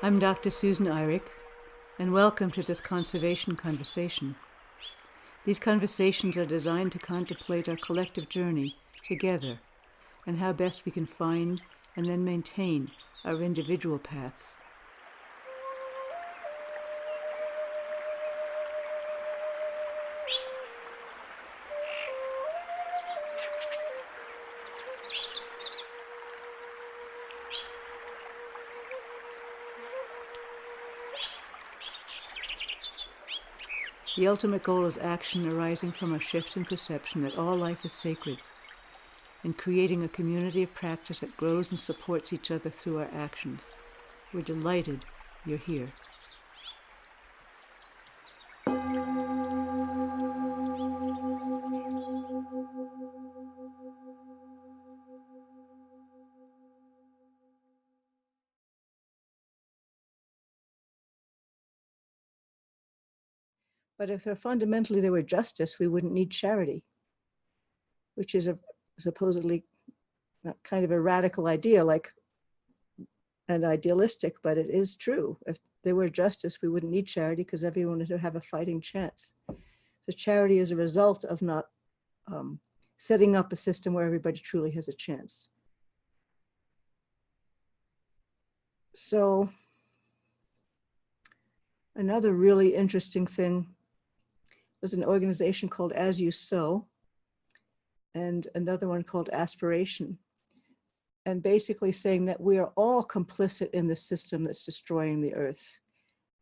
I'm Dr. Susan Eyrich, and welcome to this conservation conversation. These conversations are designed to contemplate our collective journey together and how best we can find and then maintain our individual paths. The ultimate goal is action arising from a shift in perception that all life is sacred, and creating a community of practice that grows and supports each other through our actions. We're delighted you're here. But if fundamentally there were justice, we wouldn't need charity, which is a supposedly kind of a radical idea, and idealistic, but it is true. If there were justice, we wouldn't need charity because everyone would have a fighting chance. So charity is a result of not setting up a system where everybody truly has a chance. So another really interesting thing was an organization called As You Sow, and another one called Aspiration. And basically saying that we are all complicit in the system that's destroying the earth,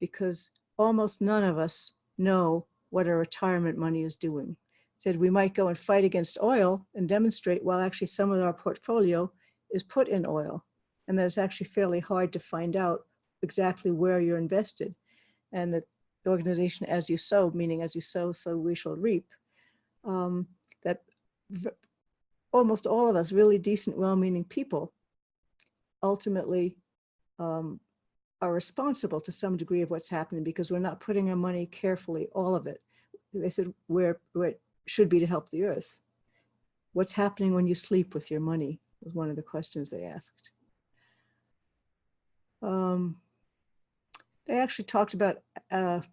because almost none of us know what our retirement money is doing. Said we might go and fight against oil and demonstrate, while actually some of our portfolio is put in oil. And that it's actually fairly hard to find out exactly where you're invested. And the organization As You Sow, meaning as you sow, so we shall reap, that almost all of us, really decent, well-meaning people, ultimately are responsible to some degree of what's happening because we're not putting our money carefully, all of it. They said where it should be to help the earth. What's happening when you sleep with your money was one of the questions they asked. They actually talked about a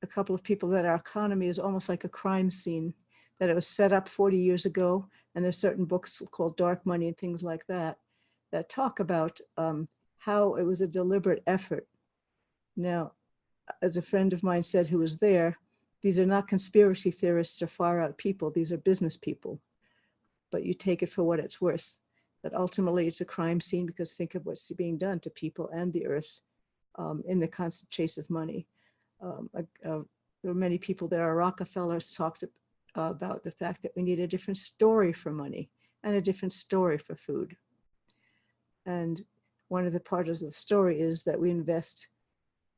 couple of people that our economy is almost like a crime scene, that it was set up 40 years ago, and there's certain books called Dark Money and things like that, that talk about how it was a deliberate effort. Now, as a friend of mine said who was there, these are not conspiracy theorists or far out people, these are business people. But you take it for what it's worth, that ultimately it's a crime scene because think of what's being done to people and the earth in the constant chase of money. There were many people there. Rockefellers talked about the fact that we need a different story for money and a different story for food. And one of the parts of the story is that we invest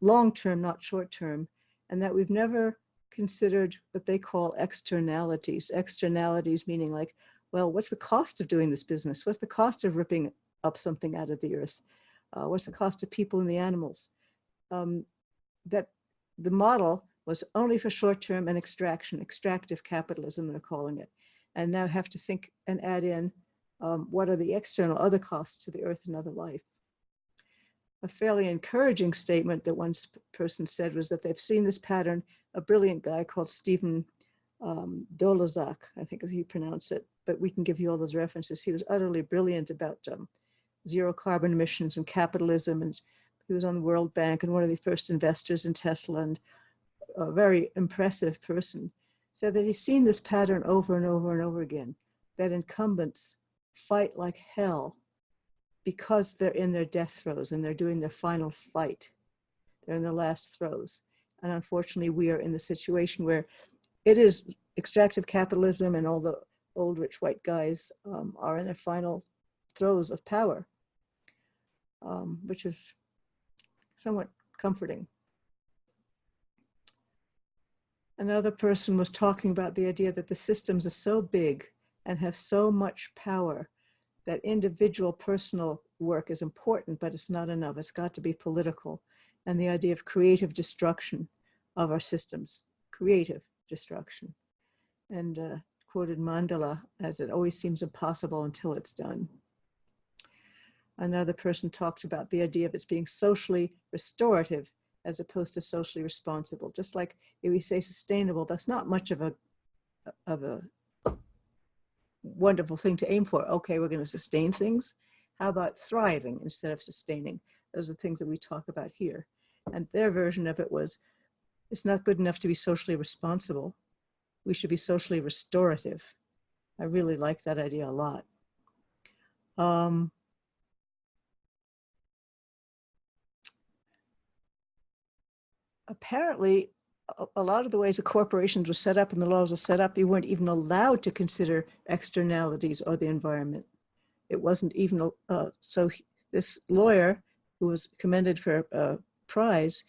long-term, not short-term, and that we've never considered what they call externalities. Externalities meaning like, well, what's the cost of doing this business? What's the cost of ripping up something out of the earth? What's the cost of people and the animals? That the model was only for short-term and extractive capitalism, they're calling it. And now have to think and add in what are the external other costs to the earth and other life. A fairly encouraging statement that one person said was that they've seen this pattern. A brilliant guy called Stephen Dolezak, I think he pronounced it, but we can give you all those references. He was utterly brilliant about zero carbon emissions and capitalism, and he was on the World Bank and one of the first investors in Tesla, and a very impressive person. Said that he's seen this pattern over and over and over again, that incumbents fight like hell because they're in their death throes and they're doing their final fight. They're in their last throes. And unfortunately, we are in the situation where it is extractive capitalism and all the old rich white guys are in their final throes of power, which is somewhat comforting. Another person was talking about the idea that the systems are so big and have so much power that individual personal work is important, but it's not enough. It's got to be political. And the idea of creative destruction of our systems, creative destruction. And quoted Mandela as, it always seems impossible until it's done. Another person talked about the idea of it being socially restorative as opposed to socially responsible. Just like if we say sustainable, that's not much of a wonderful thing to aim for. Okay, we're going to sustain things. How about thriving instead of sustaining? Those are things that we talk about here. And their version of it was, it's not good enough to be socially responsible. We should be socially restorative. I really like that idea a lot. Apparently, a lot of the ways the corporations were set up and the laws were set up, you weren't even allowed to consider externalities or the environment. It wasn't even, so this lawyer who was commended for a prize,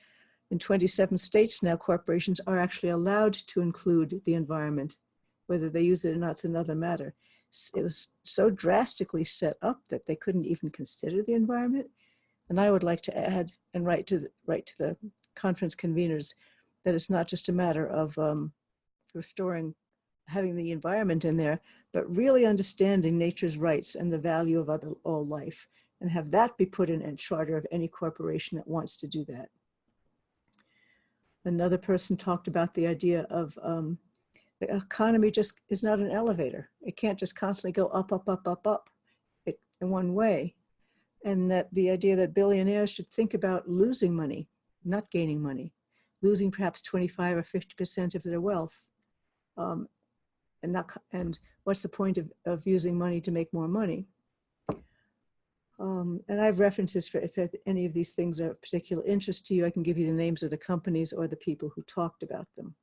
in 27 states now, corporations are actually allowed to include the environment. Whether they use it or not is another matter. It was so drastically set up that they couldn't even consider the environment. And I would like to add and write to the conference conveners that it's not just a matter of restoring, having the environment in there, but really understanding nature's rights and the value of all life, and have that be put in a charter of any corporation that wants to do that. Another person talked about the idea of the economy just is not an elevator. It can't just constantly go up, up, up, up, up in one way. And that the idea that billionaires should think about losing money, not gaining money, losing perhaps 25 or 50% of their wealth. And what's the point of using money to make more money? And I have references for if any of these things are of particular interest to you, I can give you the names of the companies or the people who talked about them.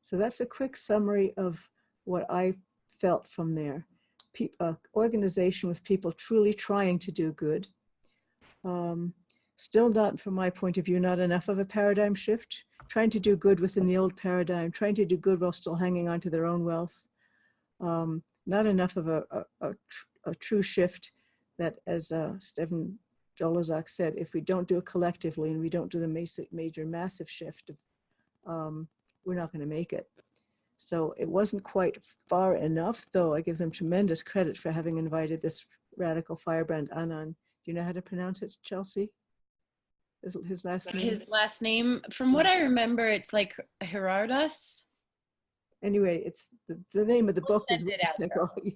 So that's a quick summary of what I felt from there. Organization with people truly trying to do good. Still not, from my point of view, not enough of a paradigm shift. Trying to do good within the old paradigm, trying to do good while still hanging on to their own wealth. Not enough of a true shift that, as Stephen Dolozak said, if we don't do it collectively and we don't do the major massive shift, we're not going to make it. So it wasn't quite far enough, though I give them tremendous credit for having invited this radical firebrand Anand. Do you know how to pronounce it, Chelsea? His last name? His last name, from what I remember, it's like Gerardus. Anyway, it's the name of the book is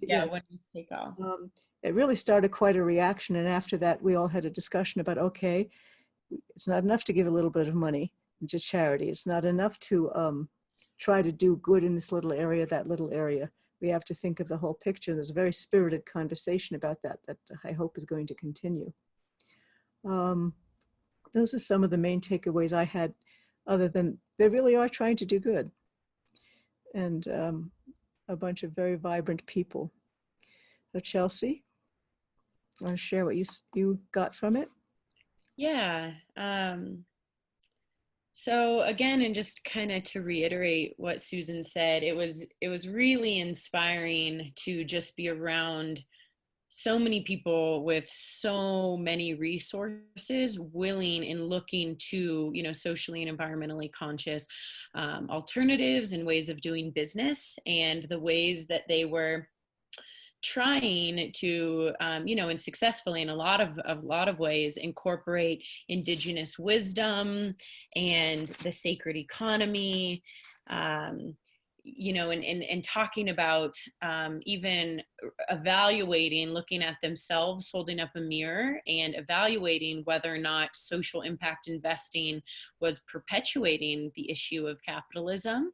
Yeah, When We Take Off. It really started quite a reaction, and after that we all had a discussion about, okay, it's not enough to give a little bit of money to charity. It's not enough to try to do good in this little area, that little area. We have to think of the whole picture. There's a very spirited conversation about that I hope is going to continue. Those are some of the main takeaways I had, other than they really are trying to do good. And a bunch of very vibrant people. So Chelsea, want to share what you got from it? Yeah. So again, and just kind of to reiterate what Susan said, it was really inspiring to just be around so many people with so many resources, willing and looking to, socially and environmentally conscious alternatives and ways of doing business, and the ways that they were trying to, and successfully in a lot of ways, incorporate indigenous wisdom and the sacred economy, and talking about even evaluating, looking at themselves, holding up a mirror and evaluating whether or not social impact investing was perpetuating the issue of capitalism.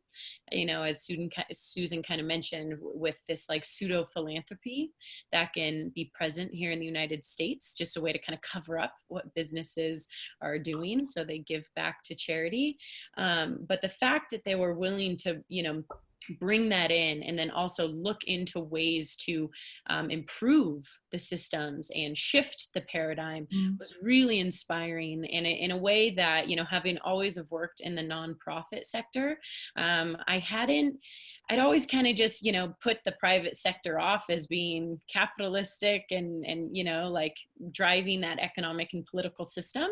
As Susan kind of mentioned, with this like pseudo philanthropy that can be present here in the United States, just a way to kind of cover up what businesses are doing, so they give back to charity. But the fact that they were willing to, bring that in, and then also look into ways to improve the systems and shift the paradigm was really inspiring. And in a way that, having always have worked in the nonprofit sector, I'd always kind of just, put the private sector off as being capitalistic and like driving that economic and political system.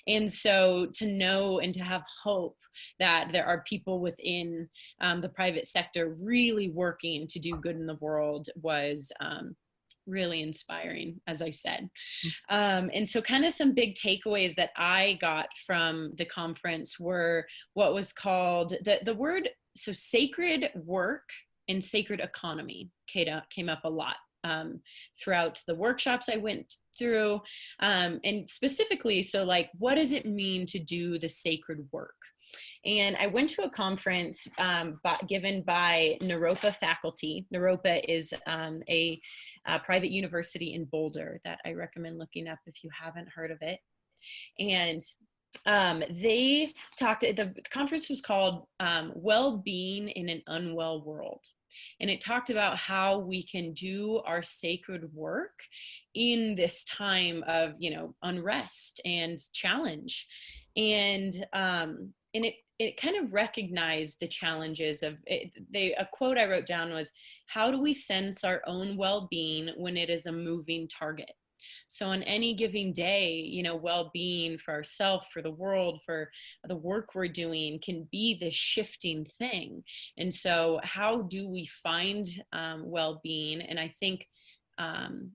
And so to know and to have hope that there are people within the private sector really working to do good in the world was really inspiring, as I said. And so kind of some big takeaways that I got from the conference were what was called the word, so sacred work and sacred economy came up a lot throughout the workshops I went through. And specifically, so like, what does it mean to do the sacred work? And I went to a conference given by Naropa faculty. Naropa is a private university in Boulder that I recommend looking up if you haven't heard of it. And they talked, the conference was called Well-Being in an Unwell World. And it talked about how we can do our sacred work in this time of, unrest and challenge. And it kind of recognized the challenges of it. A quote I wrote down was, how do we sense our own well-being when it is a moving target? So on any given day, well-being for ourselves, for the world, for the work we're doing can be this shifting thing. And so how do we find well-being? And I think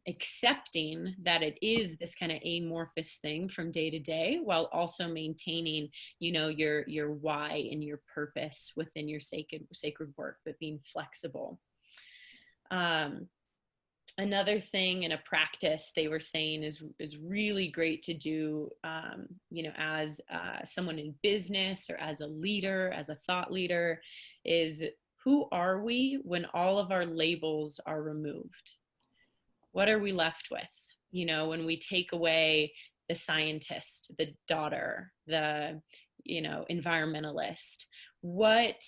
accepting that it is this kind of amorphous thing from day to day, while also maintaining, your why and your purpose within your sacred work, but being flexible. Another thing in a practice they were saying is really great to do, as someone in business or as a leader, as a thought leader, is who are we when all of our labels are removed? What are we left with? When we take away the scientist, the daughter, the, environmentalist, what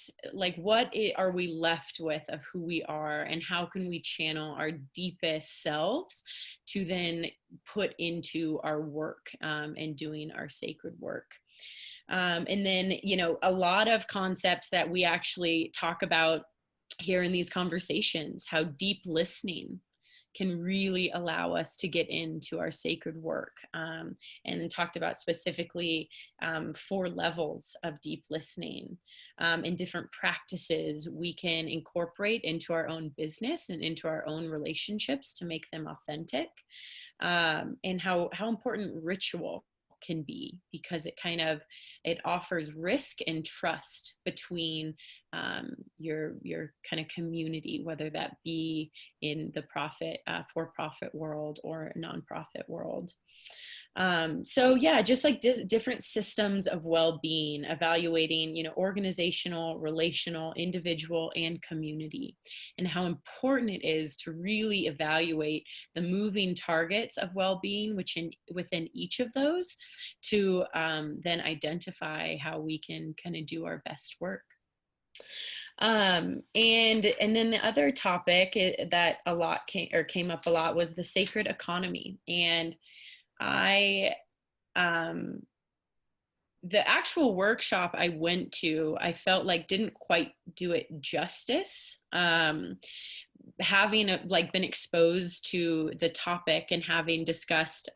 are we left with of who we are, and how can we channel our deepest selves to then put into our work and doing our sacred work? And then, a lot of concepts that we actually talk about here in these conversations, how deep listening can really allow us to get into our sacred work, and talked about specifically 4 levels of deep listening and different practices we can incorporate into our own business and into our own relationships to make them authentic, and how important ritual can be, because it offers risk and trust between your kind of community, whether that be in the for-profit world or nonprofit world. So yeah, just like different systems of well-being, evaluating, organizational, relational, individual, and community, and how important it is to really evaluate the moving targets of well-being, within each of those, to then identify how we can kind of do our best work. And then the other topic that came up a lot was the sacred economy. And the actual workshop I went to, I felt like didn't quite do it justice. Having been exposed to the topic and having discussed,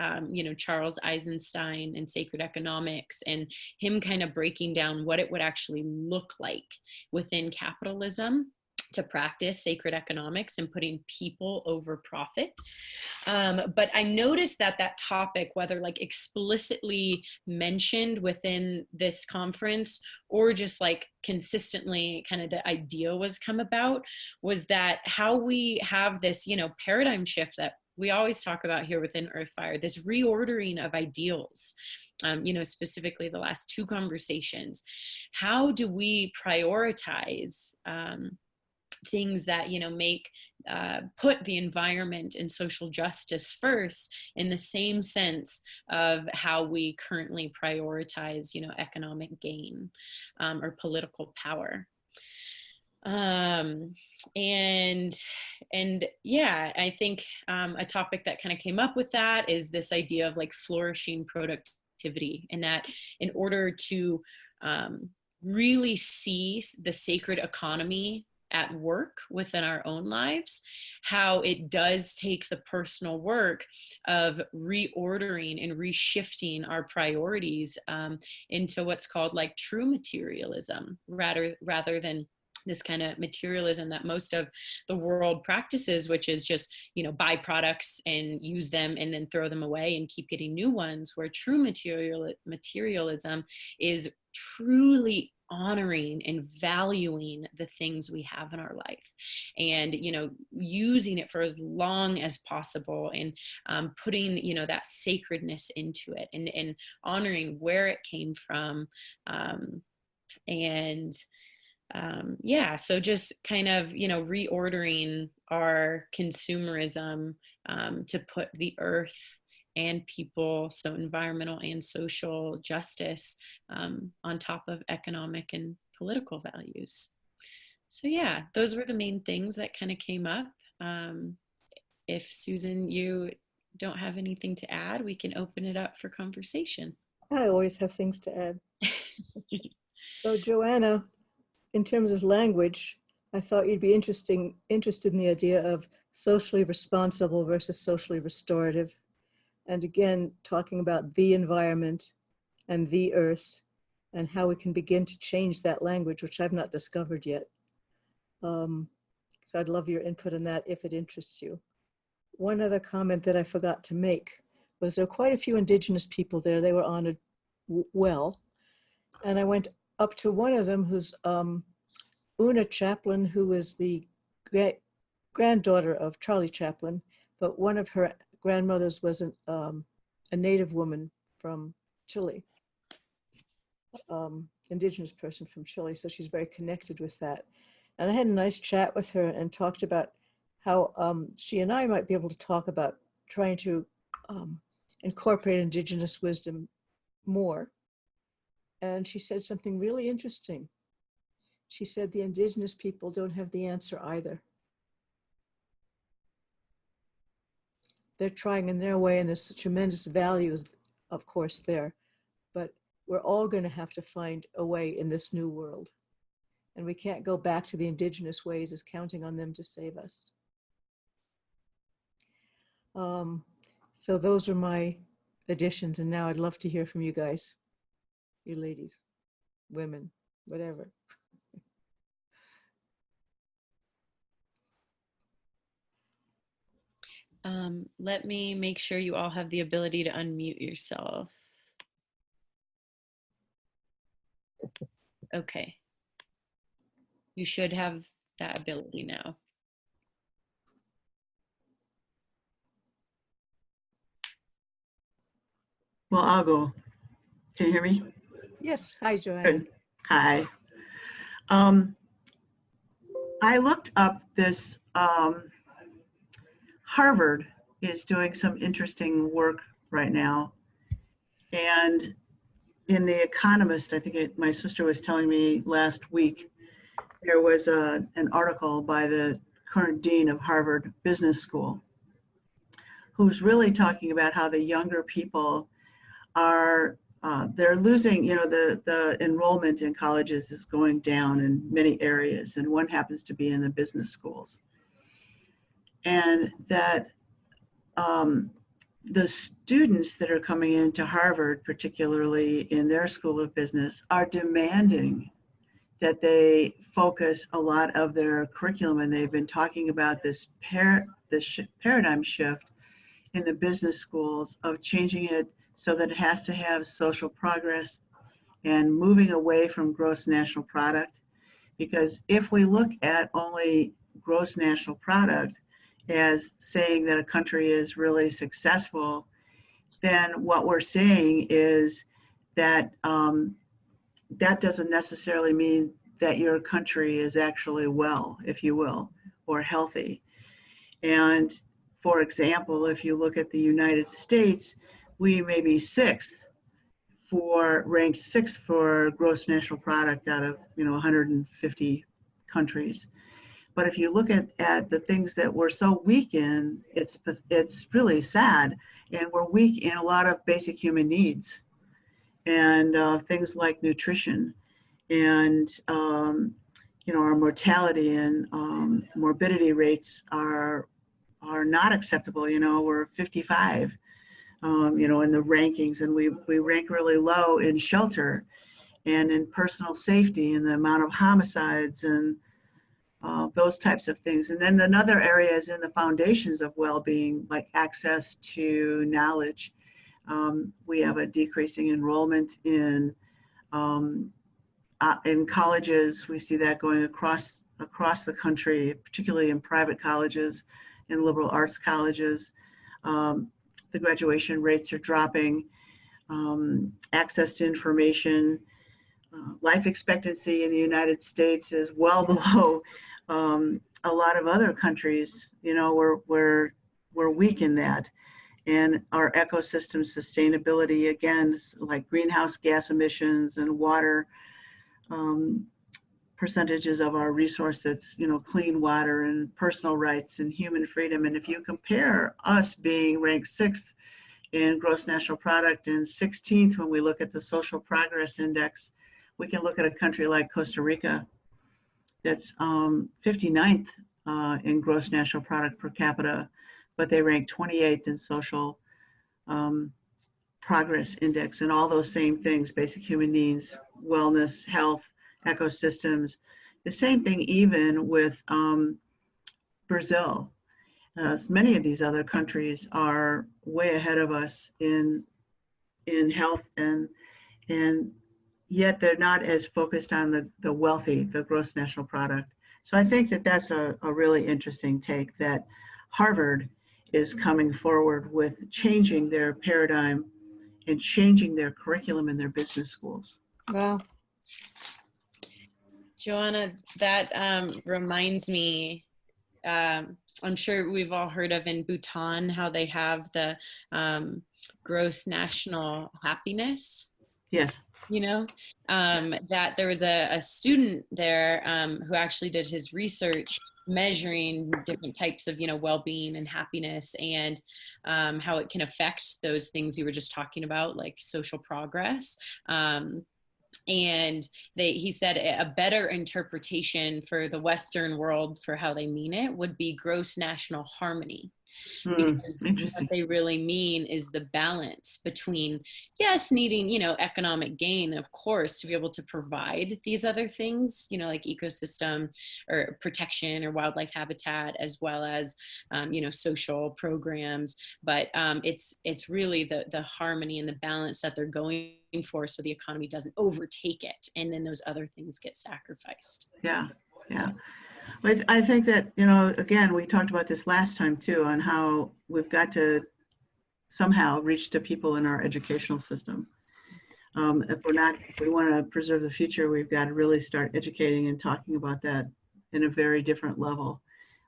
Charles Eisenstein and sacred economics, and him kind of breaking down what it would actually look like within capitalism to practice sacred economics and putting people over profit. But I noticed that topic, whether explicitly mentioned within this conference or just consistently kind of the idea was come about, was that how we have this, paradigm shift that we always talk about here within Earthfire, this reordering of ideals, specifically the last 2 conversations. How do we prioritize things that put the environment and social justice first, in the same sense of how we currently prioritize economic gain or political power? And yeah, I think a topic that kind of came up with that is this idea of flourishing productivity, and that in order to really see the sacred economy at work within our own lives, how it does take the personal work of reordering and reshifting our priorities into what's called true materialism, rather than this kind of materialism that most of the world practices, which is just, buy products and use them and then throw them away and keep getting new ones, where true materialism is truly honoring and valuing the things we have in our life, and using it for as long as possible, and putting that sacredness into it, and honoring where it came from, and yeah, so just kind of reordering our consumerism, to put the earth and people, so environmental and social justice, on top of economic and political values. So yeah, those were the main things that kind of came up. If Susan, you don't have anything to add, we can open it up for conversation. I always have things to add. So Joanna, in terms of language, I thought you'd be interested in the idea of socially responsible versus socially restorative. And again, talking about the environment and the earth and how we can begin to change that language, which I've not discovered yet. So I'd love your input on that if it interests you. One other comment that I forgot to make was there were quite a few Indigenous people there. They were honored well. And I went up to one of them, who's Una Chaplin, who is the granddaughter of Charlie Chaplin, but one of her grandmothers was a native woman from Chile, Indigenous person from Chile, so she's very connected with that. And I had a nice chat with her and talked about how she and I might be able to talk about trying to incorporate Indigenous wisdom more. And she said something really interesting. She said the Indigenous people don't have the answer either. They're trying in their way, and there's tremendous values, of course, there. But we're all going to have to find a way in this new world. And we can't go back to the Indigenous ways as counting on them to save us. So those are my additions. And now I'd love to hear from you guys, you ladies, women, whatever. Let me make sure you all have the ability to unmute yourself. Okay. You should have that ability now. Well, I'll go. Can you hear me? Yes. Hi, Joanna. Good. Hi. I looked up this, Harvard is doing some interesting work right now. And in The Economist, I think my sister was telling me last week, there was an article by the current dean of Harvard Business School, who's really talking about how the younger people are, they're losing, the enrollment in colleges is going down in many areas, and one happens to be in the business schools. And that the students that are coming into Harvard, particularly in their School of Business, are demanding that they focus a lot of their curriculum, and they've been talking about this paradigm shift in the business schools of changing it so that it has to have social progress and moving away from gross national product. Because if we look at only gross national product as saying that a country is really successful, then what we're saying is that that doesn't necessarily mean that your country is actually well, if you will, or healthy. And for example, if you look at the United States, we may be ranked sixth for gross national product out of 150 countries. But if you look at the things that we're so weak in, it's really sad. And we're weak in a lot of basic human needs, and things like nutrition, and our mortality and morbidity rates are not acceptable. We're 55, in the rankings, and we rank really low in shelter and in personal safety, and the amount of homicides and those types of things. And then another area is in the foundations of well-being, like access to knowledge. We have a decreasing enrollment in colleges. We see that going across the country, particularly in private colleges, in liberal arts colleges. The graduation rates are dropping. Access to information. Life expectancy in the United States is well below a lot of other countries. You know, we're weak in that. And our ecosystem sustainability, again, like greenhouse gas emissions and water, percentages of our resource that's, you know, clean water and personal rights and human freedom. And if you compare us being ranked 6th in gross national product and 16th when we look at the social progress index, we can look at a country like Costa Rica that's 59th in gross national product per capita, but they rank 28th in social progress index, and all those same things: basic human needs, wellness, health, ecosystems. The same thing even with Brazil. Many of these other countries are way ahead of us in health, and yet they're not as focused on the wealthy, the gross national product. So I think that that's a really interesting take, that Harvard is coming forward with changing their paradigm and changing their curriculum in their business schools. Wow. Joanna, that reminds me, I'm sure we've all heard of in Bhutan how they have the gross national happiness. Yes. You know, that there was a student there who actually did his research measuring different types of, you know, well-being and happiness, and how it can affect those things you were just talking about, like social progress. And he said a better interpretation for the Western world for how they mean it would be gross national harmony. Because what they really mean is the balance between, yes, needing, you know, economic gain, of course, to be able to provide these other things, you know, like ecosystem or protection or wildlife habitat, as well as, you know, social programs. But it's really the harmony and the balance that they're going for, so the economy doesn't overtake it, and then those other things get sacrificed. Yeah, yeah. I think that, you know, again, we talked about this last time too, on how we've got to somehow reach to people in our educational system. If we want to preserve the future, we've got to really start educating and talking about that in a very different level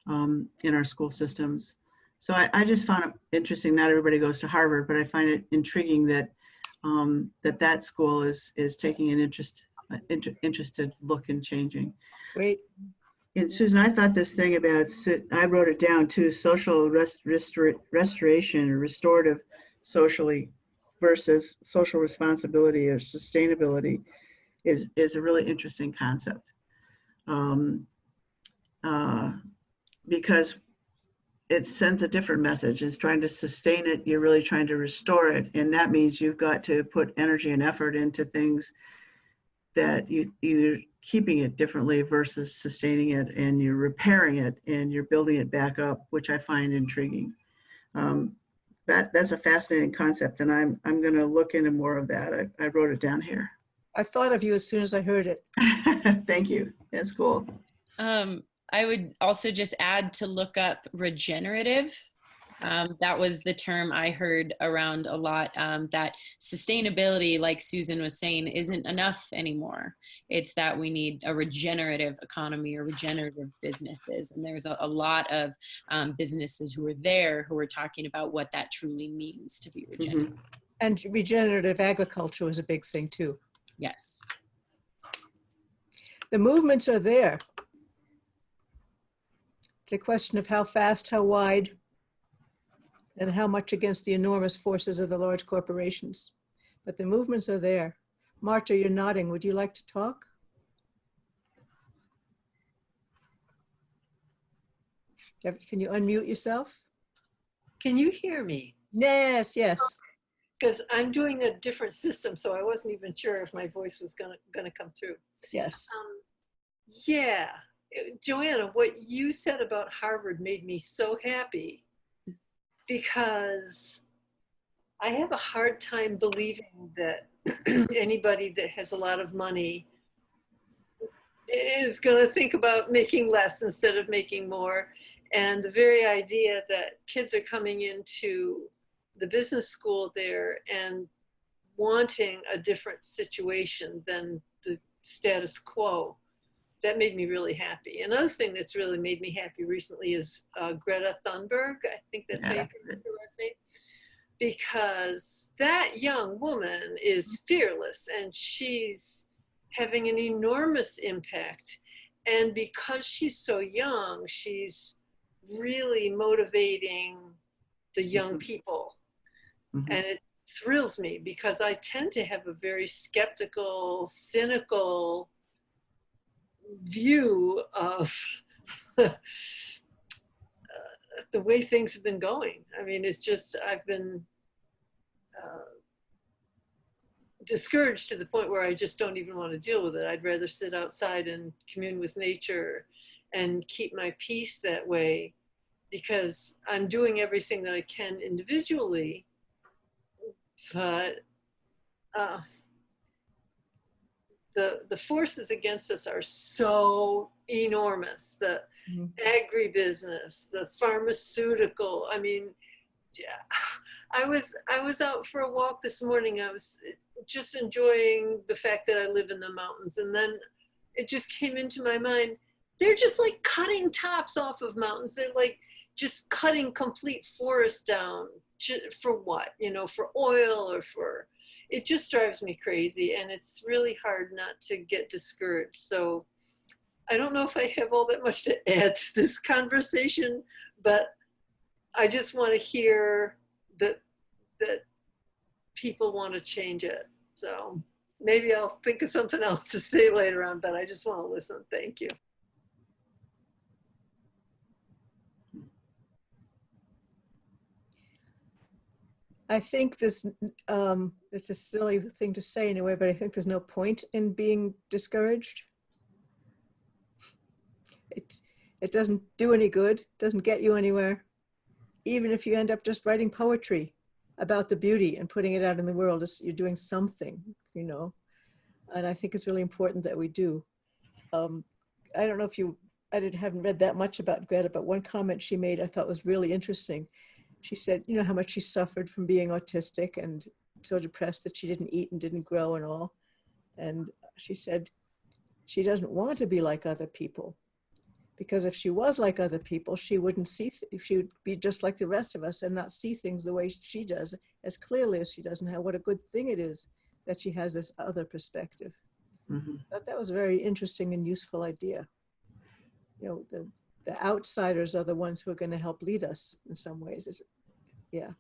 in our school systems. So I just found it interesting. Not everybody goes to Harvard, but I find it intriguing that that school is taking an interested look in changing. Great. And Susan, I thought this thing about, I wrote it down too, social restoration or restorative socially versus social responsibility or sustainability is a really interesting concept. Because it sends a different message. It's trying to sustain it, you're really trying to restore it. And that means you've got to put energy and effort into things that you're keeping it differently versus sustaining it, and you're repairing it and you're building it back up, which I find intriguing. That's a fascinating concept, and I'm going to look into more of that. I wrote it down here. I thought of you as soon as I heard it. Thank you. That's cool. I would also just add to look up regenerative. That was the term I heard around a lot, that sustainability, like Susan was saying, isn't enough anymore. It's that we need a regenerative economy or regenerative businesses. And there's a lot of businesses who are talking about what that truly means to be regenerative. Mm-hmm. And regenerative agriculture was a big thing too. Yes. The movements are there. It's a question of how fast, how wide, and how much against the enormous forces of the large corporations. But the movements are there. Marta, you're nodding. Would you like to talk? Can you unmute yourself? Can you hear me? Yes, yes. Because I'm doing a different system, so I wasn't even sure if my voice was gonna come through. Yes. Yeah, Joanna, what you said about Harvard made me so happy, because I have a hard time believing that anybody that has a lot of money is going to think about making less instead of making more. And the very idea that kids are coming into the business school there and wanting a different situation than the status quo, that made me really happy. Another thing that's really made me happy recently is Greta Thunberg. I think that's how you pronounce her last name. Because that young woman is fearless and she's having an enormous impact. And because she's so young, she's really motivating the young people. Mm-hmm. And it thrills me because I tend to have a very skeptical, cynical view of the way things have been going. I mean, it's just, I've been discouraged to the point where I just don't even want to deal with it. I'd rather sit outside and commune with nature and keep my peace that way, because I'm doing everything that I can individually, but the forces against us are so enormous. The agribusiness, the pharmaceutical. I mean, I was out for a walk this morning. I was just enjoying the fact that I live in the mountains, and then it just came into my mind, they're just like cutting tops off of mountains. They're like just cutting complete forests down for what? You know, for oil or for, it just drives me crazy, and it's really hard not to get discouraged. So I don't know if I have all that much to add to this conversation, but I just want to hear that people want to change it. So maybe I'll think of something else to say later on, but I just want to listen. Thank you. I think this, it's a silly thing to say anyway, but I think there's no point in being discouraged. It doesn't do any good, doesn't get you anywhere. Even if you end up just writing poetry about the beauty and putting it out in the world, you're doing something, you know. And I think it's really important that we do. I don't know if haven't read that much about Greta, but one comment she made I thought was really interesting. She said, you know, how much she suffered from being autistic and so depressed that she didn't eat and didn't grow and all. And she said she doesn't want to be like other people, because if she was like other people, she wouldn't see, she would be just like the rest of us and not see things the way she does, as clearly as she does, and how what a good thing it is that she has this other perspective. Mm-hmm. I thought that was a very interesting and useful idea. You know, the outsiders are the ones who are going to help lead us in some ways. Yeah.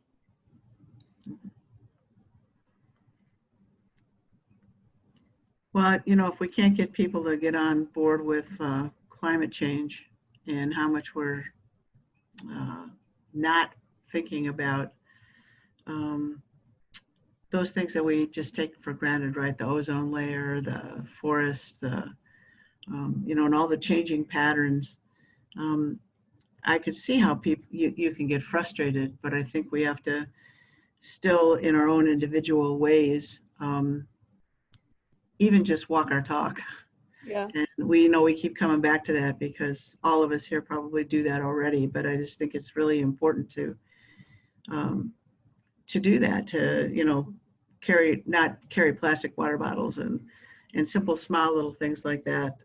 Well, you know, if we can't get people to get on board with climate change and how much we're not thinking about those things that we just take for granted, right? The ozone layer, the forest, you know, and all the changing patterns. I could see how people, you can get frustrated, but I think we have to still, in our own individual ways, even just walk our talk. Yeah. And we know we keep coming back to that because all of us here probably do that already, but I just think it's really important to do that, to, you know, not carry plastic water bottles and simple small little things like that.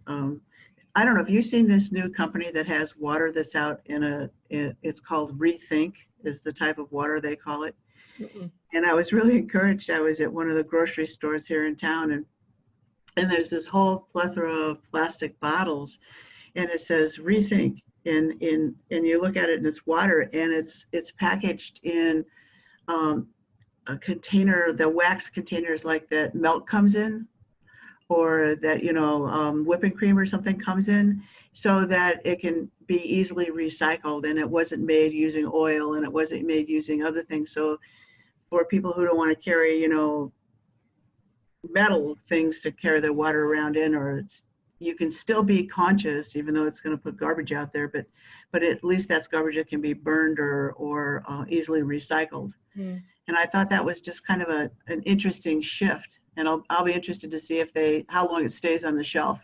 I don't know if you've seen this new company that has water that's out it's called Rethink is the type of water they call it. Mm-mm. And I was really encouraged. I was at one of the grocery stores here in town, and there's this whole plethora of plastic bottles, and it says Rethink, and you look at it and it's water, and it's packaged in a container, the wax containers like that milk comes in, or that, you know, whipping cream or something comes in, so that it can be easily recycled, and it wasn't made using oil, and it wasn't made using other things. So for people who don't want to carry, you know, metal things to carry their water around in, or it's you can still be conscious, even though it's going to put garbage out there, but at least that's garbage that can be burned or easily recycled. Mm. And I thought that was just kind of an interesting shift. And I'll be interested to see how long it stays on the shelf.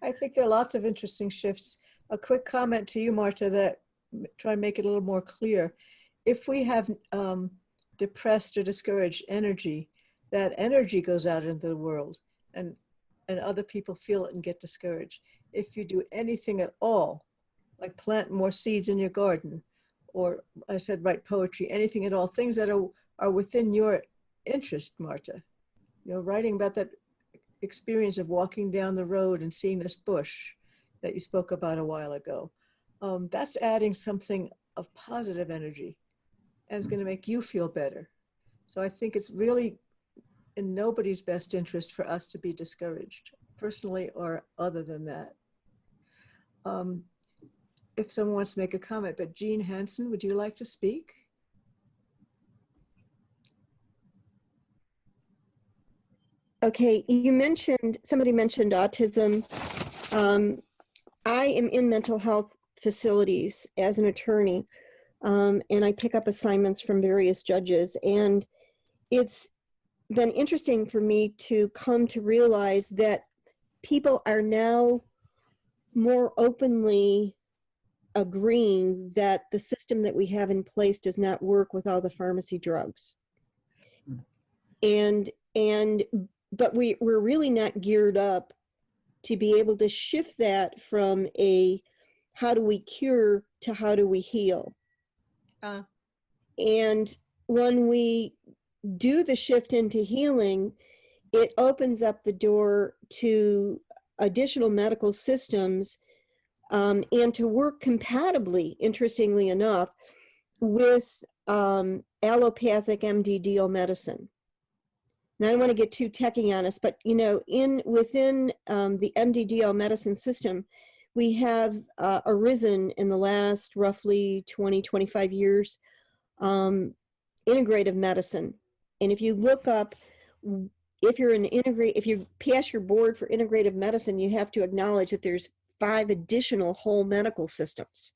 I think there are lots of interesting shifts. A quick comment to you, Marta, that try and make it a little more clear. If we have depressed or discouraged energy, that energy goes out into the world and other people feel it and get discouraged. If you do anything at all, like plant more seeds in your garden, or I said, write poetry, anything at all, things that are within your interest, Marta. You know, writing about that experience of walking down the road and seeing this bush that you spoke about a while ago. That's adding something of positive energy and it's going to make you feel better. So I think it's really in nobody's best interest for us to be discouraged, personally or other than that. If someone wants to make a comment, but Jean Hansen, would you like to speak? Okay, somebody mentioned autism. I am in mental health facilities as an attorney, and I pick up assignments from various judges. And it's been interesting for me to come to realize that people are now more openly agreeing that the system that we have in place does not work with all the pharmacy drugs. But we're really not geared up to be able to shift that from a how do we cure to how do we heal. And when we do the shift into healing, it opens up the door to additional medical systems and to work compatibly, interestingly enough, with allopathic MD-DO medicine. Now, I don't want to get too techie on us, but you know, within the MD-DO medicine system, we have arisen in the last roughly 20, 25 years, integrative medicine. And if you look up, if you pass your board for integrative medicine, you have to acknowledge that there's 5 additional whole medical systems.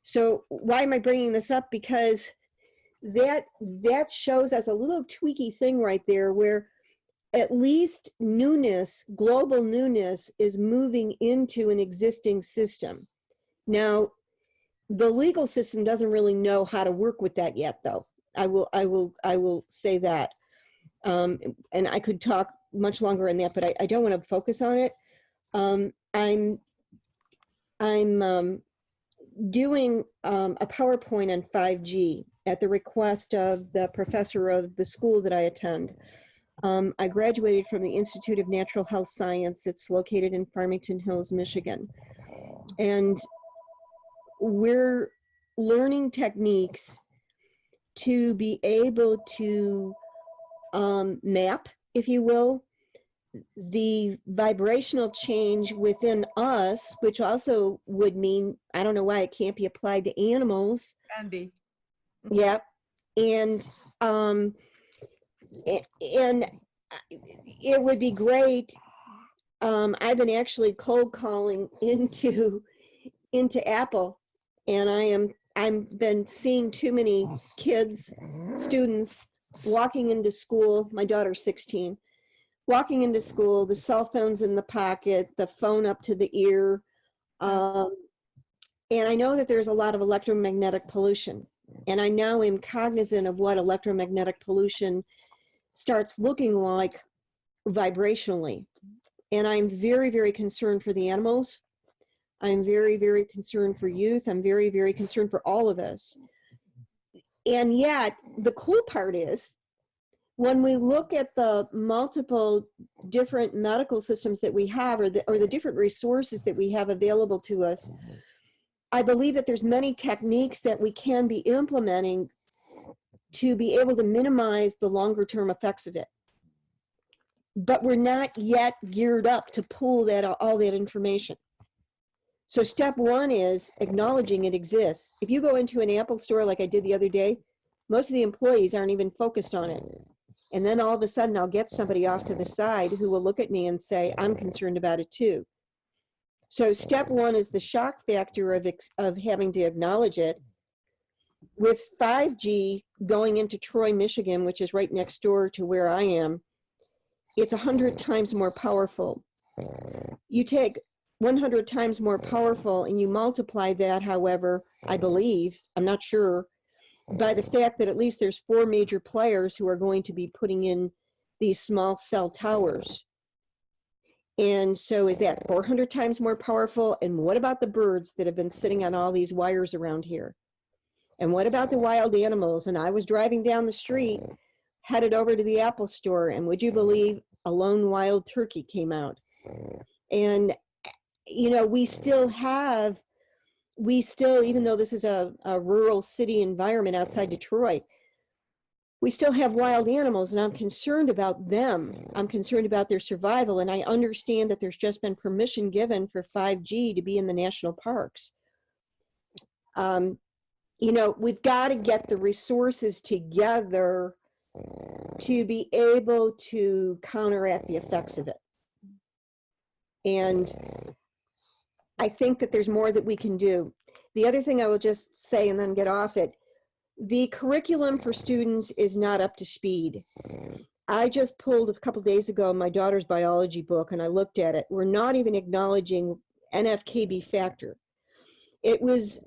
So why am I bringing this up? Because that shows us a little tweaky thing right there where at least newness, global newness, is moving into an existing system. Now, the legal system doesn't really know how to work with that yet, though. I will say that. And I could talk much longer on that, but I don't want to focus on it. I'm doing a PowerPoint on 5G at the request of the professor of the school that I attend. I graduated from the Institute of Natural Health Science. It's located in Farmington Hills, Michigan. And we're learning techniques to be able to map, if you will, the vibrational change within us, which also would mean, I don't know why it can't be applied to animals. Can be. Yep. And it would be great. I've been actually cold calling into Apple, and I've been seeing too many kids, students walking into school. My daughter's 16. Walking into school, the cell phone's in the pocket, the phone up to the ear. And I know that there's a lot of electromagnetic pollution. And I now am cognizant of what electromagnetic pollution starts looking like vibrationally. And I'm very, very concerned for the animals. I'm very, very concerned for youth. I'm very, very concerned for all of us. And yet, the cool part is, when we look at the multiple different medical systems that we have, or the different resources that we have available to us, I believe that there's many techniques that we can be implementing to be able to minimize the longer term effects of it. But we're not yet geared up to pull all that information. So step one is acknowledging it exists. If you go into an Apple store like I did the other day, most of the employees aren't even focused on it. And then all of a sudden I'll get somebody off to the side who will look at me and say, I'm concerned about it too. So step one is the shock factor of having to acknowledge it. With 5G going into Troy, Michigan, which is right next door to where I am, it's 100 times more powerful. You take 100 times more powerful and you multiply that, however, I believe, I'm not sure, by the fact that at least there's 4 major players who are going to be putting in these small cell towers. And so is that 400 times more powerful? And what about the birds that have been sitting on all these wires around here? And what about the wild animals? And I was driving down the street, headed over to the Apple store, and would you believe a lone wild turkey came out? And, you know, we still, even though this is a rural city environment outside Detroit, we still have wild animals, and I'm concerned about them. I'm concerned about their survival, and I understand that there's just been permission given for 5G to be in the national parks. You know, we've got to get the resources together to be able to counteract the effects of it. And I think that there's more that we can do. The other thing I will just say and then get off it, the curriculum for students is not up to speed. I just pulled a couple days ago my daughter's biology book and I looked at it. We're not even acknowledging NFKB factor. It was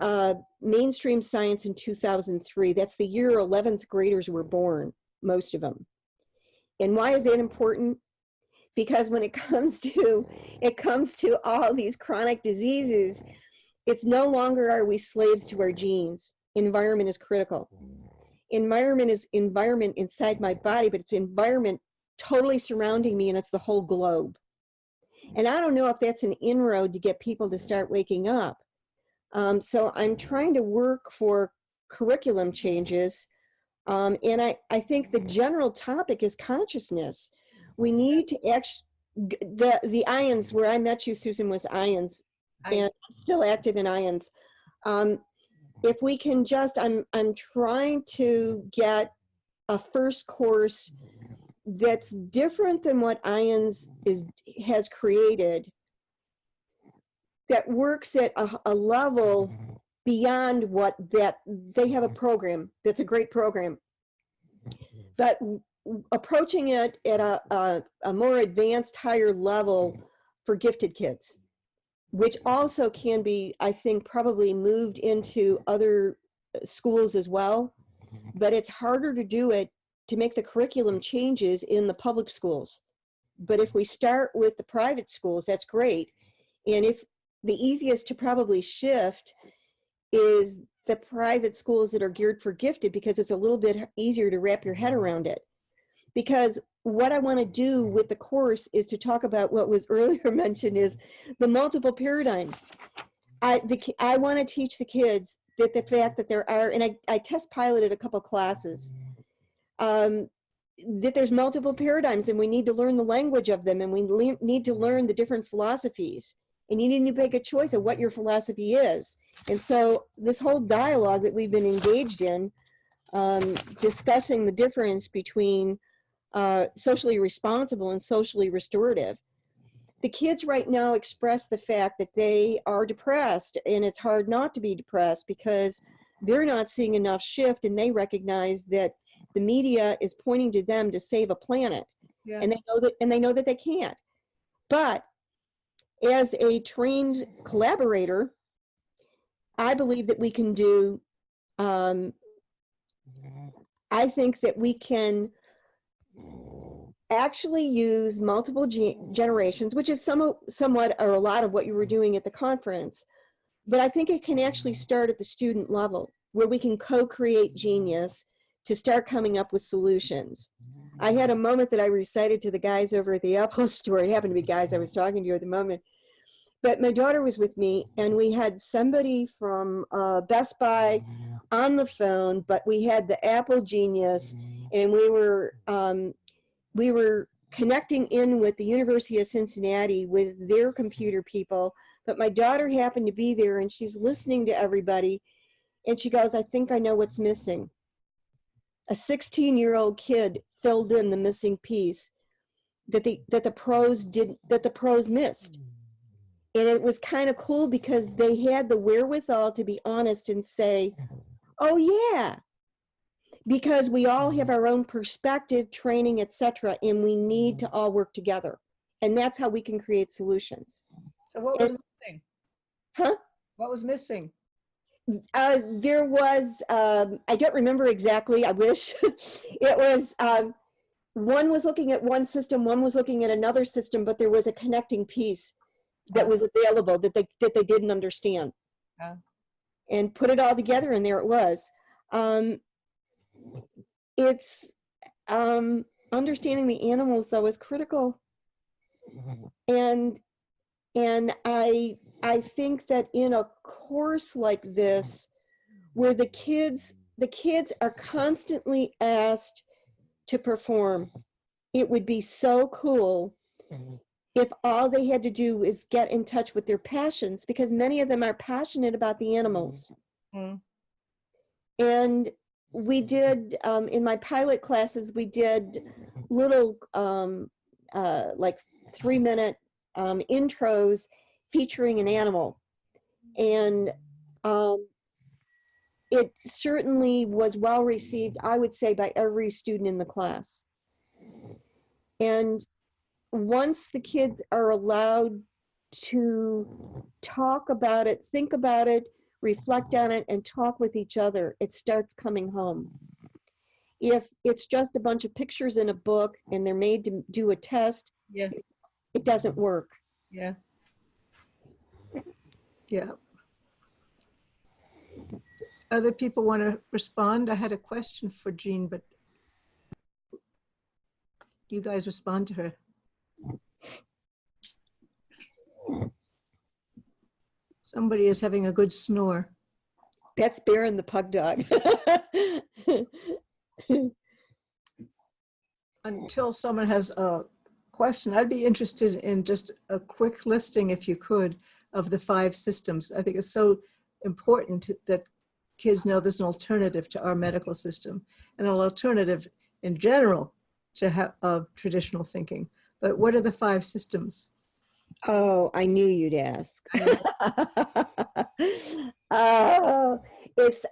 mainstream science in 2003. That's the year 11th graders were born, most of them. And why is that important? Because when it comes to all these chronic diseases, it's no longer are we slaves to our genes. Environment is critical. Environment is environment inside my body, but it's environment totally surrounding me, and it's the whole globe. And I don't know if that's an inroad to get people to start waking up. So I'm trying to work for curriculum changes. And I think the general topic is consciousness. We need to actually, the IONS, where I met you, Susan, was IONS, and I'm still active in IONS. If we can just, I'm trying to get a first course that's different than what IONS has created, that works at a level beyond what that, they have a program that's a great program, but approaching it at a more advanced, higher level for gifted kids, which also can be, I think, probably moved into other schools as well, but it's harder to do it, to make the curriculum changes in the public schools. But if we start with the private schools, that's great. And if the easiest to probably shift is the private schools that are geared for gifted, because it's a little bit easier to wrap your head around it. Because what I want to do with the course is to talk about what was earlier mentioned, is the multiple paradigms. I want to teach the kids that the fact that there are, and I test piloted a couple classes, that there's multiple paradigms, and we need to learn the language of them, and we need to learn the different philosophies. And you need to make a choice of what your philosophy is. And so this whole dialogue that we've been engaged in, discussing the difference between socially responsible and socially restorative. The kids right now express the fact that they are depressed, and it's hard not to be depressed because they're not seeing enough shift, and they recognize that the media is pointing to them to save a planet. Yeah. And they know that they can't. But as a trained collaborator, I believe that we can do, I think that we can actually use multiple generations, which is somewhat or a lot of what you were doing at the conference. But I think it can actually start at the student level, where we can co-create genius to start coming up with solutions. I had a moment that I recited to the guys over at the Apple store. It happened to be guys I was talking to at the moment. But my daughter was with me, and we had somebody from Best Buy on the phone, but we had the Apple genius, and we were connecting in with the University of Cincinnati with their computer people. But my daughter happened to be there, and she's listening to everybody, and she goes, I think I know what's missing. A 16-year-old kid filled in the missing piece that the pros missed. And it was kind of cool because they had the wherewithal to be honest and say, oh yeah, because we all have our own perspective, training, etc., and we need to all work together. And that's how we can create solutions. So what was missing? Huh? What was missing? There was, I don't remember exactly, I wish. It was, one was looking at one system, one was looking at another system, but there was a connecting piece that was available that they didn't understand. And put it all together, and there it was. It's understanding the animals, though, is critical. And I think that in a course like this, where the kids are constantly asked to perform, it would be so cool if all they had to do is get in touch with their passions, because many of them are passionate about the animals. And we did, in my pilot classes, we did little like 3-minute intros featuring an animal. And it certainly was well received, I would say, by every student in the class. And once the kids are allowed to talk about it, think about it, reflect on it, and talk with each other, it starts coming home. If it's just a bunch of pictures in a book and they're made to do a test, it doesn't work. Yeah. Other people want to respond? I had a question for Jean, but you guys respond to her. Somebody is having a good snore. That's Bear and the pug dog. Until someone has a question, I'd be interested in just a quick listing, if you could, of the 5 systems. I think it's so important that kids know there's an alternative to our medical system and an alternative in general to traditional thinking. But what are the 5 systems? Oh, I knew you'd ask. Oh, it's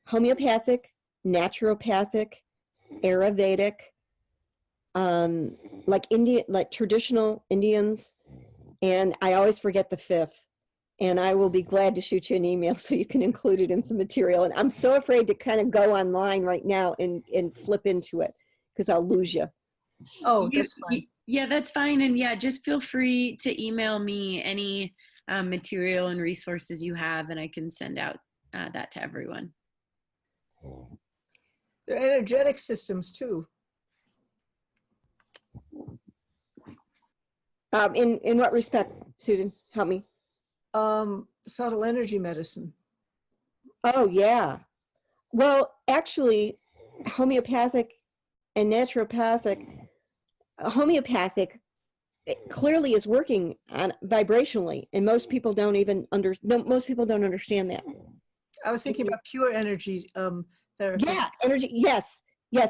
homeopathic, naturopathic, Ayurvedic, like traditional Indians, and I always forget the 5th. And I will be glad to shoot you an email so you can include it in some material. And I'm so afraid to kind of go online right now and flip into it because I'll lose you. Oh, that's fine. Yeah, that's fine. And yeah, just feel free to email me any material and resources you have, and I can send out that to everyone. They're energetic systems too. In what respect, Susan? Help me. Subtle energy medicine. Oh, yeah. Well, actually, homeopathic and naturopathic, homeopathic clearly is working on vibrationally, and most people don't even most people don't understand that. I was thinking about pure energy therapy. Yeah, energy. Yes,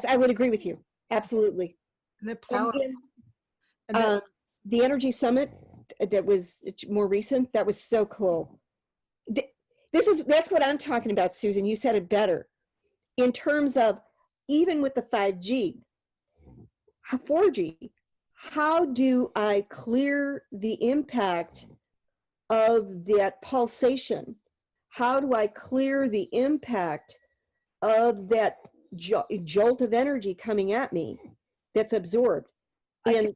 I would agree with you. Absolutely. And the power. The Energy Summit that was more recent, that was so cool. That's what I'm talking about, Susan. You said it better. In terms of, even with the 5G, 4G, how do I clear the impact of that pulsation? How do I clear the impact of that jolt of energy coming at me that's absorbed? And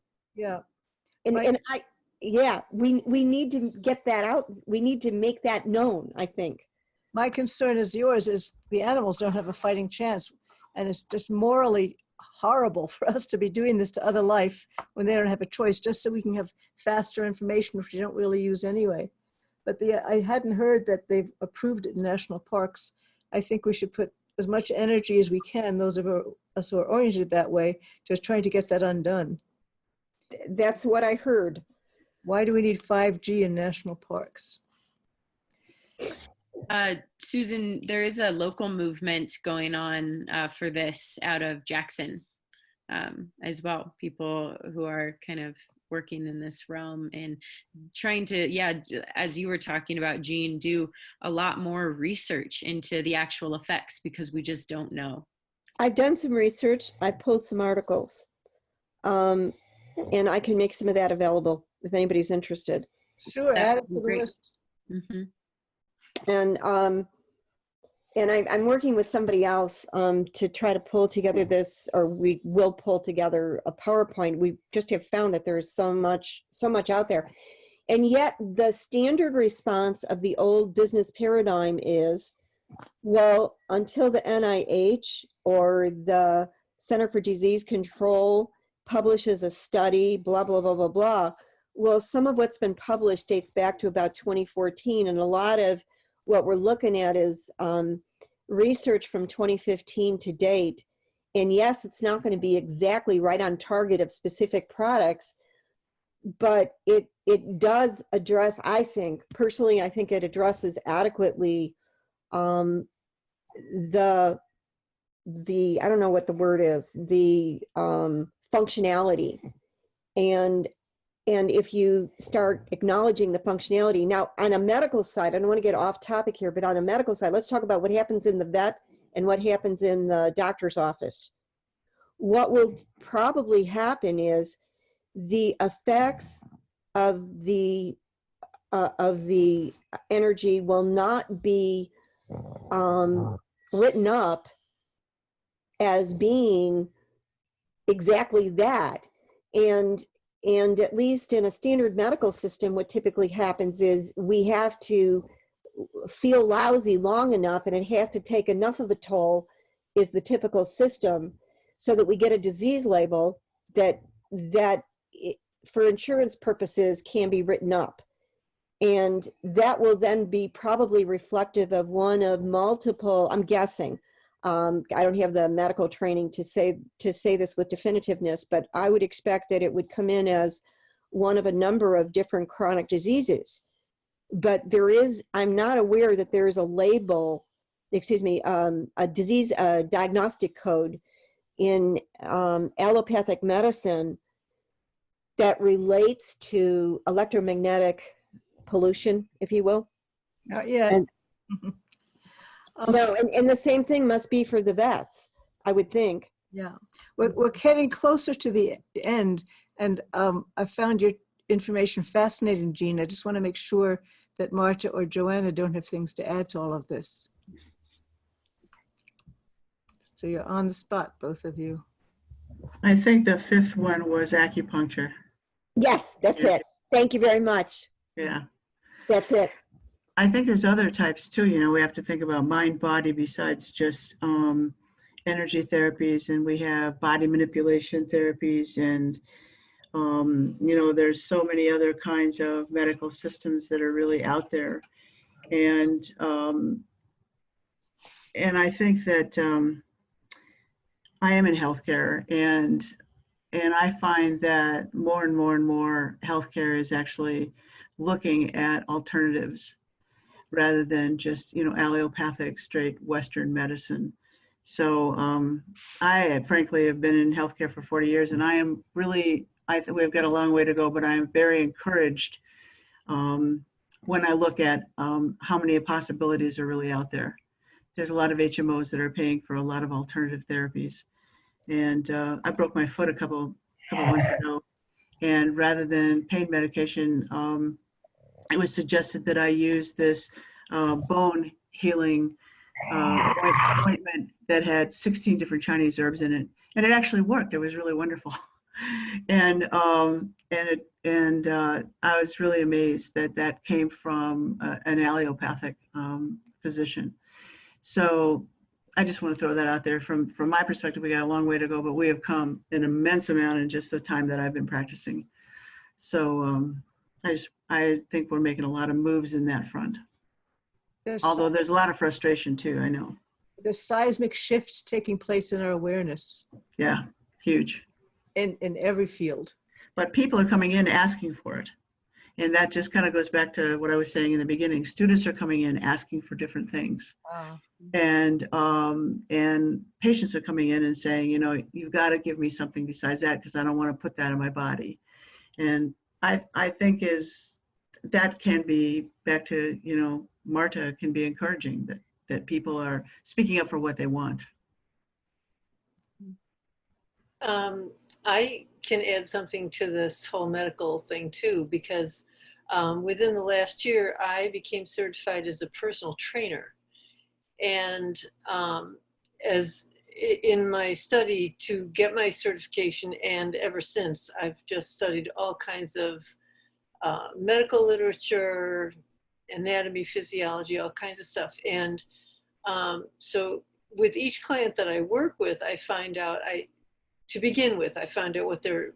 we need to get that out. We need to make that known, I think. My concern is yours, is the animals don't have a fighting chance. And it's just morally horrible for us to be doing this to other life when they don't have a choice, just so we can have faster information, which we don't really use anyway. But I hadn't heard that they've approved it in national parks. I think we should put as much energy as we can, those of us who are oriented that way, just trying to get that undone. That's what I heard. Why do we need 5G in national parks? Susan, there is a local movement going on for this out of Jackson as well. People who are kind of working in this realm and trying to, yeah, as you were talking about, Jean, do a lot more research into the actual effects because we just don't know. I've done some research. I pulled some articles, and I can make some of that available if anybody's interested. Sure, That add would it be to the great. list. Mm-hmm. And I'm working with somebody else to try to pull together this, or we will pull together a PowerPoint. We just have found that there's so much out there. And yet the standard response of the old business paradigm is, well, until the NIH or the Center for Disease Control publishes a study, blah, blah, blah, blah, blah. Well, some of what's been published dates back to about 2014, and a lot of what we're looking at is research from 2015 to date. And yes, it's not going to be exactly right on target of specific products, but it does address, I think, personally, I think it addresses adequately the I don't know what the word is, the functionality. And if you start acknowledging the functionality, now on a medical side, I don't want to get off topic here, but on a medical side, let's talk about what happens in the vet and what happens in the doctor's office. What will probably happen is the effects of the energy will not be written up as being exactly that. And at least in a standard medical system, what typically happens is we have to feel lousy long enough, and it has to take enough of a toll, is the typical system, so that we get a disease label that for insurance purposes can be written up. And that will then be probably reflective of one of multiple, I'm guessing, I don't have the medical training to say this with definitiveness, but I would expect that it would come in as one of a number of different chronic diseases. But I'm not aware that there is a label, a disease diagnostic code in allopathic medicine that relates to electromagnetic pollution, if you will. Not yet. And, no, and the same thing must be for the vets, I would think. Yeah, we're getting closer to the end, and I found your information fascinating, Jean. I just want to make sure that Marta or Joanna don't have things to add to all of this. So you're on the spot, both of you. I think the fifth one was acupuncture. Yes, that's it. Thank you very much. Yeah. That's it. I think there's other types too. You know, we have to think about mind body besides just energy therapies, and we have body manipulation therapies, and you know, there's so many other kinds of medical systems that are really out there. And I think that I am in healthcare, and I find that more and more and more healthcare is actually looking at alternatives rather than just, you know, allopathic straight Western medicine. So I frankly have been in healthcare for 40 years, and I am really, I think we've got a long way to go, but I am very encouraged when I look at how many possibilities are really out there. There's a lot of HMOs that are paying for a lot of alternative therapies. And I broke my foot a couple months ago, and rather than pain medication, it was suggested that I use this bone healing ointment that had 16 different Chinese herbs in it, and it actually worked. It was really wonderful, and I was really amazed that that came from an allopathic physician. So I just want to throw that out there. From my perspective, we got a long way to go, but we have come an immense amount in just the time that I've been practicing. So I think we're making a lot of moves in that front. Although there's a lot of frustration too, I know. There's seismic shifts taking place in our awareness. Yeah, huge. In every field. But people are coming in asking for it. And that just kind of goes back to what I was saying in the beginning. Students are coming in asking for different things. And patients are coming in and saying, you know, you've got to give me something besides that because I don't want to put that in my body. And I think that can be, back to, you know, Marta, can be encouraging that people are speaking up for what they want. I can add something to this whole medical thing too, because within the last year, I became certified as a personal trainer. And as in my study to get my certification, and ever since, I've just studied all kinds of medical literature, anatomy, physiology, all kinds of stuff. And so with each client that I work with, I find out, to begin with, I find out what their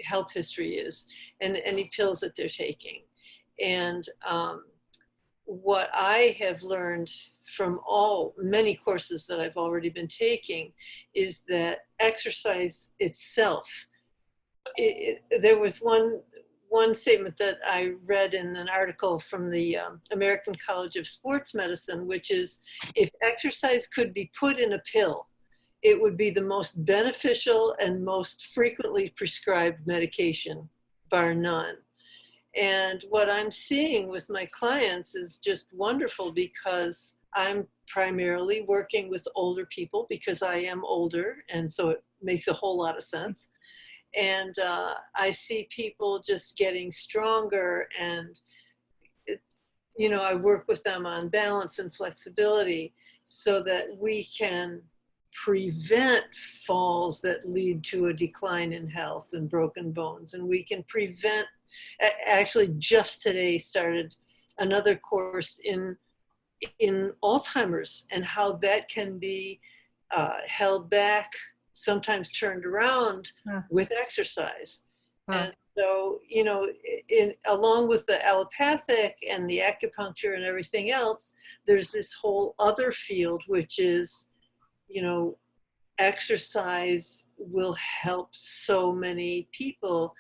health history is and any pills that they're taking. And what I have learned from many courses that I've already been taking is that exercise itself, there was one statement that I read in an article from the American College of Sports Medicine, which is, if exercise could be put in a pill, it would be the most beneficial and most frequently prescribed medication, bar none. And what I'm seeing with my clients is just wonderful, because I'm primarily working with older people because I am older, and so it makes a whole lot of sense. And I see people just getting stronger, and you know, I work with them on balance and flexibility so that we can prevent falls that lead to a decline in health and broken bones. And we can prevent, actually just today started another course in Alzheimer's and how that can be held back, sometimes turned around with exercise. And so, you know, along with the allopathic and the acupuncture and everything else, there's this whole other field, which is, you know, exercise will help so many people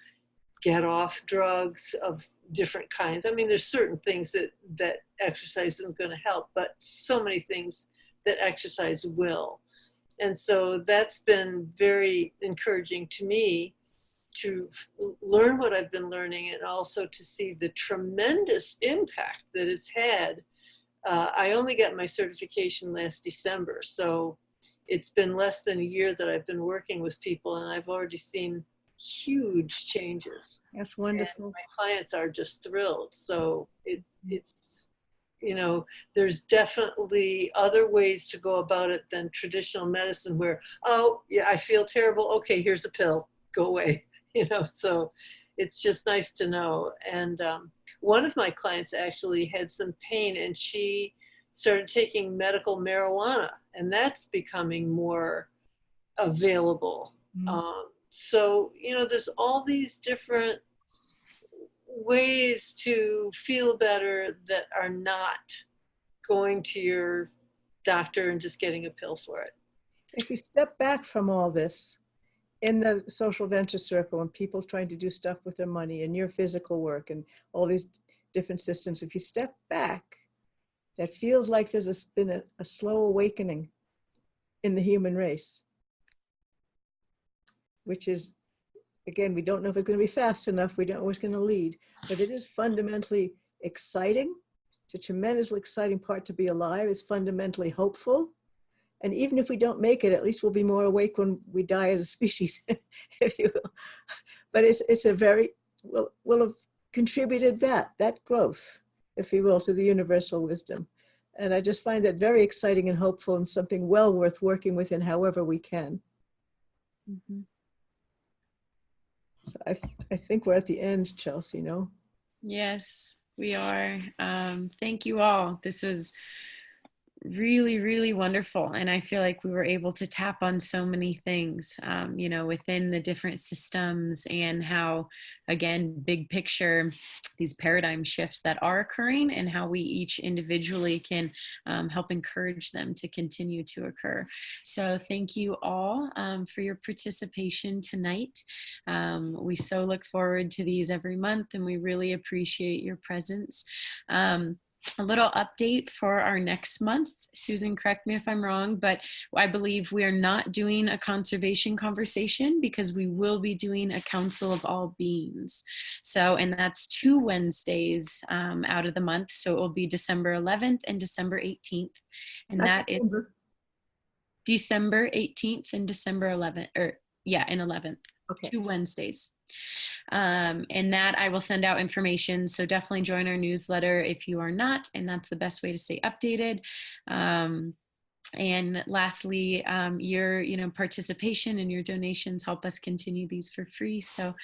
get off drugs of different kinds. I mean, there's certain things that exercise isn't going to help, but so many things that exercise will. And so that's been very encouraging to me to learn what I've been learning, and also to see the tremendous impact that it's had. I only got my certification last December, so it's been less than a year that I've been working with people, and I've already seen huge changes. That's wonderful. And my clients are just thrilled. So it's, you know, there's definitely other ways to go about it than traditional medicine, where, oh yeah, I feel terrible. Okay, here's a pill, go away. You know, so it's just nice to know. And one of my clients actually had some pain, and she started taking medical marijuana, and that's becoming more available. So, you know, there's all these different ways to feel better that are not going to your doctor and just getting a pill for it. If you step back from all this, in the social venture circle and people trying to do stuff with their money and your physical work and all these different systems, if you step back, that feels like there's been a slow awakening in the human race, which is, again, we don't know if it's going to be fast enough. We don't know what's going to lead, but it is fundamentally exciting. It's a tremendously exciting part to be alive. It's fundamentally hopeful. And even if we don't make it, at least we'll be more awake when we die as a species, if you will. But it's a very, we'll have contributed that growth, if you will, to the universal wisdom. And I just find that very exciting and hopeful, and something well worth working with in however we can. So I think we're at the end, Chelsea, no? Yes, we are. Thank you all. This was really, really wonderful. And I feel like we were able to tap on so many things, within the different systems, and how, again, big picture, these paradigm shifts that are occurring, and how we each individually can help encourage them to continue to occur. So thank you all for your participation tonight. We so look forward to these every month, and we really appreciate your presence. A little update for our next month. Susan, correct me if I'm wrong, but I believe we are not doing a conservation conversation, because we will be doing a Council of All Beings. So, and that's 2 Wednesdays out of the month. So it will be December 11th and December 18th. And Not that is December 18th and December 11th, and 11th. Okay. 2 Wednesdays. And that I will send out information. So definitely join our newsletter if you are not, and that's the best way to stay updated. And lastly, your participation and your donations help us continue these for free. So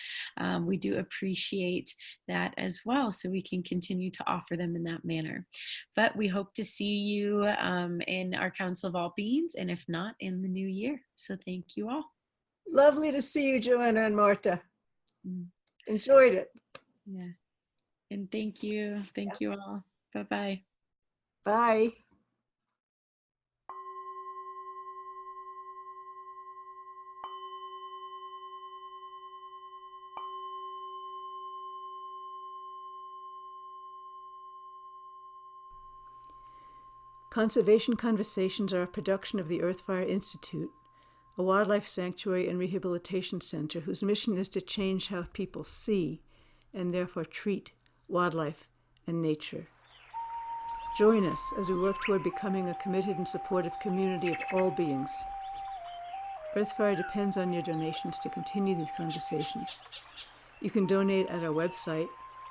we do appreciate that as well, so we can continue to offer them in that manner. But we hope to see you in our Council of All Beings, and if not, in the new year. So thank you all. Lovely to see you, Joanna and Marta. Mm. Enjoyed it. Yeah. And thank you. Thank you all. Bye-bye. Bye. Conservation Conversations are a production of the Earthfire Institute, a wildlife sanctuary and rehabilitation center whose mission is to change how people see, and therefore treat, wildlife and nature. Join us as we work toward becoming a committed and supportive community of all beings. Earthfire depends on your donations to continue these conversations. You can donate at our website,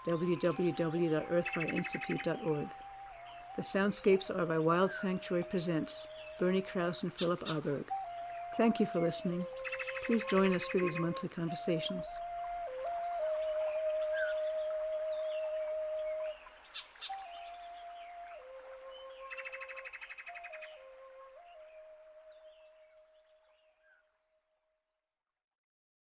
www.earthfireinstitute.org. The soundscapes are by Wild Sanctuary Presents, Bernie Krause and Philip Arberg. Thank you for listening. Please join us for these monthly conversations.